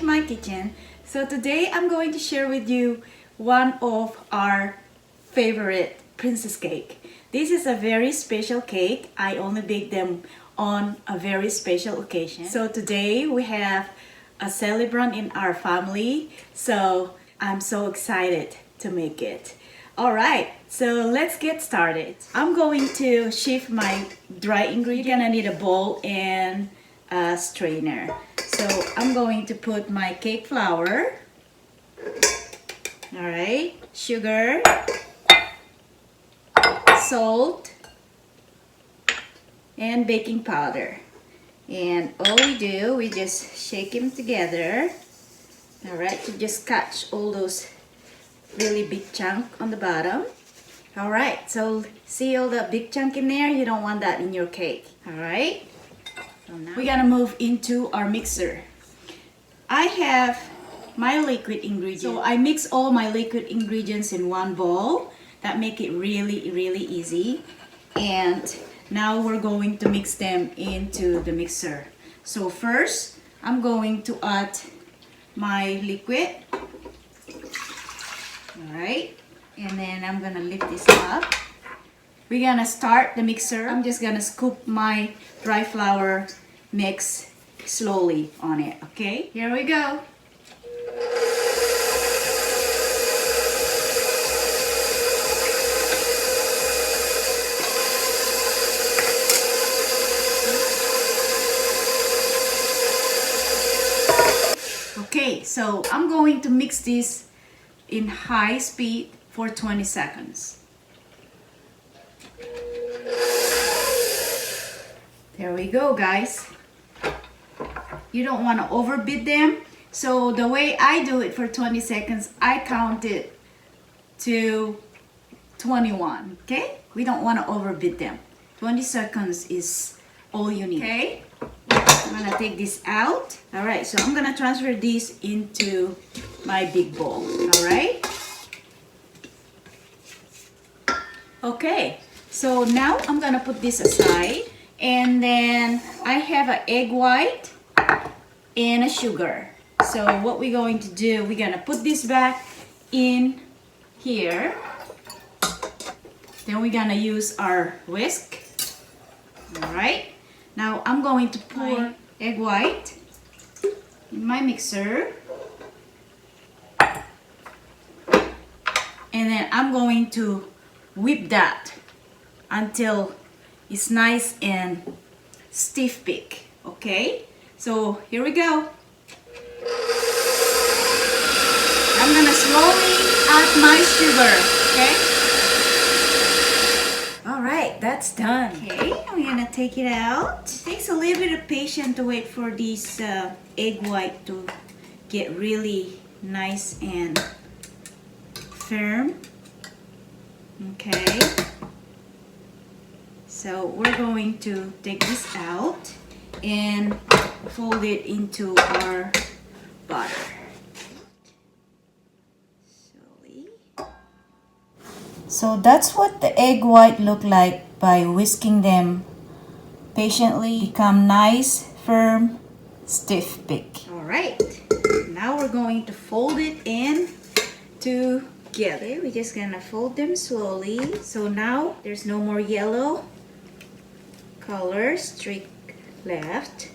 my kitchen. So today I'm going to share with you one of our favorite princess cake. This is a very special cake. I only bake them on a very special occasion. So today we have a celebrant in our family, so I'm so excited to make it. Alright, so let's get started. I'm going to shift my dry ingredients. You're gonna need a bowl and a strainer. So I'm going to put my cake flour, alright, sugar, salt, and baking powder. And all we do, we just shake them together, alright, to just catch all those really big chunk on the bottom. Alright, so see all the big chunk in there? You don't want that in your cake. Alright, so now we're gonna move into our mixer. I have my liquid ingredients. So I mix all my liquid ingredients in one bowl. That make it really easy. And now we're going to mix them into the mixer. So first, I'm going to add my liquid. Alright, and then I'm gonna lift this up. We're gonna start the mixer. I'm just gonna scoop my dry flour mix slowly on it, okay? Here we go. Okay, so I'm going to mix this in high speed for 20 seconds. There we go, guys. You don't want to overbeat them. So the way I do it for 20 seconds, I count it to 21, okay? We don't want to overbeat them. 20 seconds is all you need, okay? I'm gonna take this out. Alright, so I'm gonna transfer this into my big bowl. Alright? Okay, so now I'm gonna put this aside. And then I have an egg white and a sugar. So what we're going to do, we're gonna put this back in here. Then we're gonna use our whisk. Alright? Now I'm going to pour egg white in my mixer. And then I'm going to whip that until it's nice and stiff big. Okay? So here we go. I'm gonna slowly add my sugar. Okay? Alright, that's done. Okay, I'm gonna take it out. It takes a little bit of patience to wait for this egg white to get really nice and firm. Okay. So we're going to take this out and fold it into our butter. So that's what the egg white look like by whisking them patiently. Become nice, firm, stiff big. Alright, now we're going to fold it in together. Okay, we're just gonna fold them slowly. So now there's no more yellow color streak left.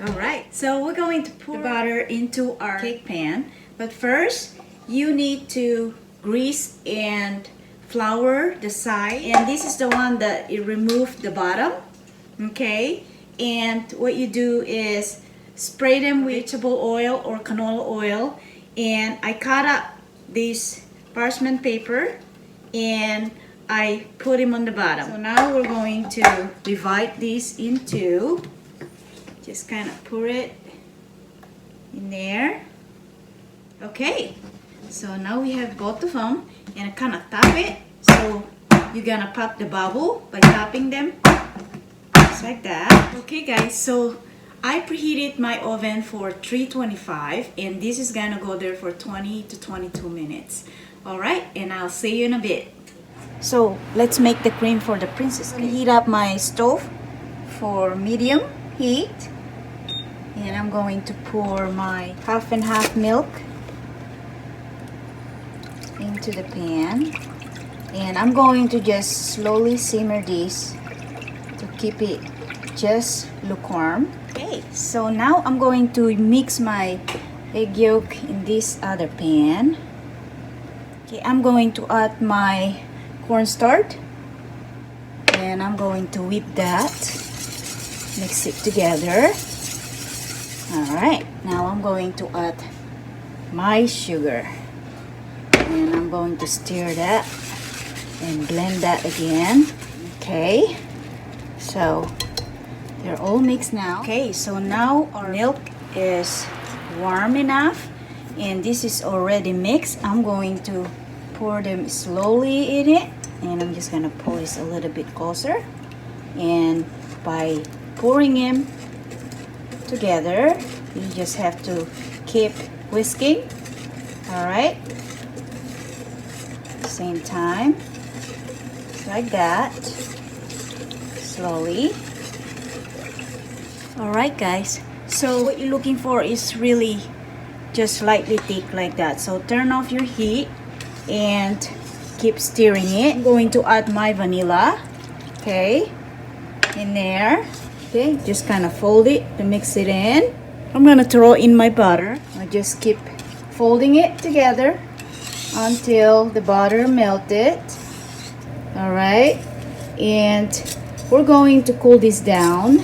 Alright, so we're going to pour the butter into our cake pan. But first, you need to grease and flour the side, and this is the one that it removed the bottom. Okay, and what you do is spray them with vegetable oil or canola oil, and I cut up this parchment paper and I put them on the bottom. So now we're going to divide this into, just kind of pour it in there. Okay, so now we have both of them, and I kind of tap it. So you're gonna pop the bubble by tapping them, just like that. Okay guys, so I preheated my oven for 325, and this is gonna go there for 20 to 22 minutes. Alright, and I'll see you in a bit. So let's make the cream for the princess cake. Heat up my stove for medium heat. And I'm going to pour my half and half milk into the pan. And I'm going to just slowly simmer this to keep it just lukewarm. Okay, so now I'm going to mix my egg yolk in this other pan. Okay, I'm going to add my cornstarch. And I'm going to whip that. Mix it together. Alright, now I'm going to add my sugar. And I'm going to stir that and blend that again. Okay, so they're all mixed now. Okay, so now our milk is warm enough and this is already mixed. I'm going to pour them slowly in it, and I'm just gonna pull this a little bit closer, and by pouring them together you just have to keep whisking. All right, same time, like that, slowly. All right guys, so what you're looking for is really just slightly thick like that. So turn off your heat and keep stirring it. I'm going to add my vanilla, okay, in there. Okay, just kind of fold it to mix it in. I'm gonna throw in my butter. I just keep folding it together until the butter melted. All right, and we're going to cool this down,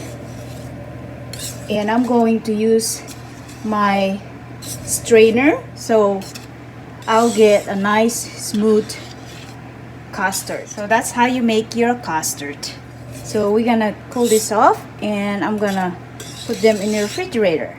and I'm going to use my strainer so I'll get a nice smooth custard. So that's how you make your custard. So we're gonna cool this off, and I'm gonna put them in the refrigerator.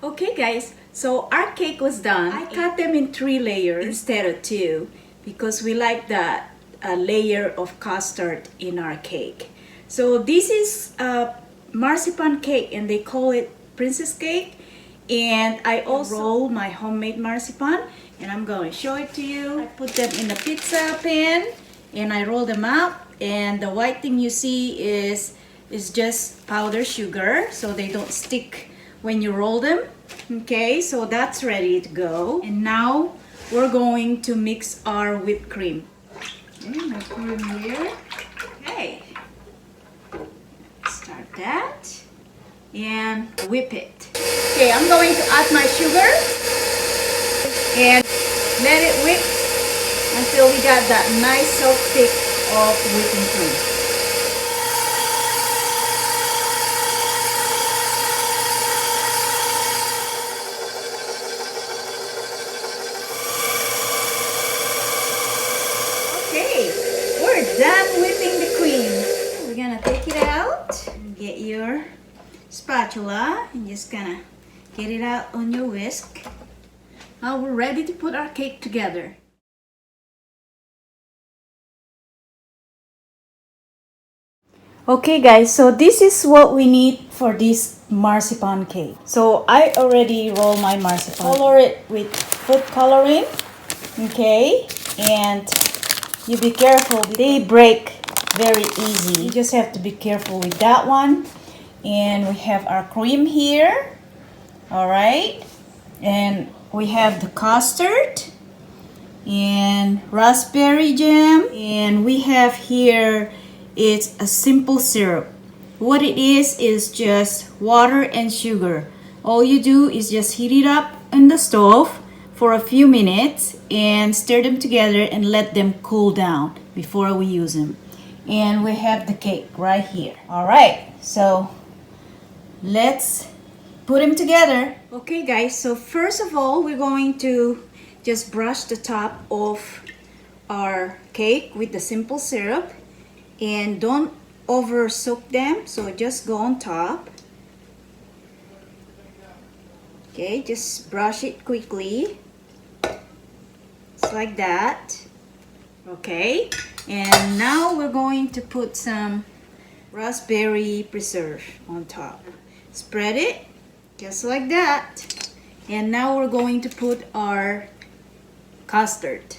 Okay guys, so our cake was done. I cut them in 3 layers instead of 2 because we like that layer of custard in our cake. So this is a marzipan cake and they call it princess cake. And I also roll my homemade marzipan, and I'm going to show it to you. I put them in a pizza pan and I roll them up, and the white thing you see is just powdered sugar so they don't stick when you roll them. Okay, so that's ready to go. And now we're going to mix our whipped cream. Okay, I'm gonna put them here. Okay, start that and whip it. Okay, I'm going to add my sugar and let it whip until we got that nice soft thick of whipping cream. Okay, we're done whipping the cream. We're gonna take it out and get your spatula and just gonna get it out on your whisk. Now we're ready to put our cake together. Okay guys, so this is what we need for this marzipan cake. So I already roll my marzipan. Color it with food coloring, okay? And you be careful, they break very easy. You just have to be careful with that one. And we have our cream here, all right? And we have the custard and raspberry jam, and we have here, it's a simple syrup. What it is just water and sugar. All you do is just heat it up on the stove for a few minutes and stir them together and let them cool down before we use them. And we have the cake right here. All right, so let's put them together. Okay guys, so first of all, we're going to just brush the top of our cake with the simple syrup, and don't over soak them, so just go on top. Okay, just brush it quickly, just like that. Okay, and now we're going to put some raspberry preserve on top. Spread it just like that, and now we're going to put our custard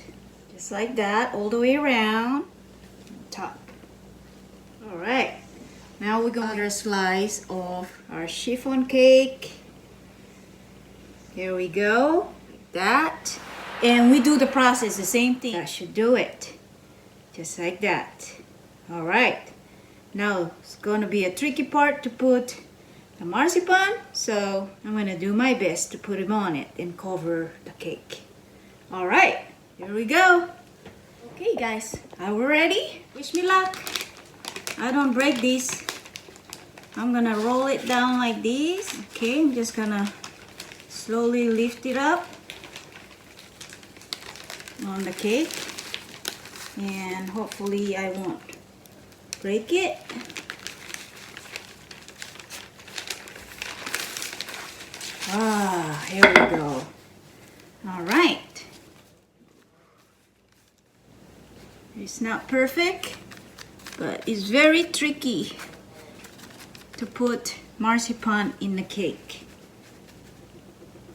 just like that, all the way around top. All right, now we're going to add a slice of our chiffon cake. Here we go, like that. And we do the process the same thing. That should do it, just like that. All right, now it's going to be a tricky part to put the marzipan, so I'm going to do my best to put it on it and cover the cake. All right, here we go. Okay guys, are we ready? Wish me luck. I don't break this. I'm gonna roll it down like this. Okay, I'm just gonna slowly lift it up on the cake, and hopefully I won't break it. Ah, here we go. All right. It's not perfect, but it's very tricky to put marzipan in the cake.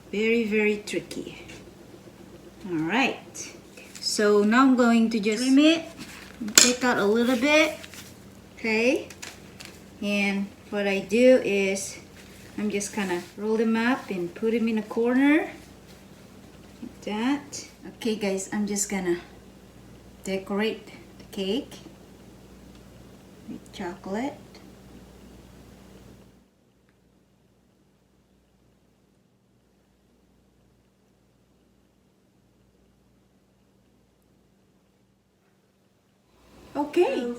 Very, very tricky. All right. So now I'm going to just trim it, take out a little bit. Okay. And what I do is I'm just gonna roll them up and put them in a corner like that. Okay guys, I'm just gonna decorate the cake with chocolate. Okay,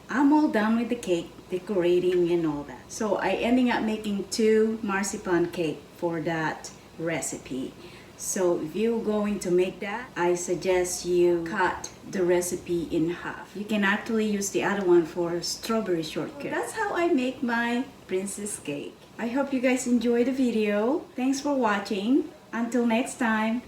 I'm all done with the cake, decorating and all that. So I ended up making 2 marzipan cake for that recipe. So if you're going to make that, I suggest you cut the recipe in half. You can actually use the other one for strawberry shortcake. That's how I make my princess cake. I hope you guys enjoyed the video. Thanks for watching. Until next time.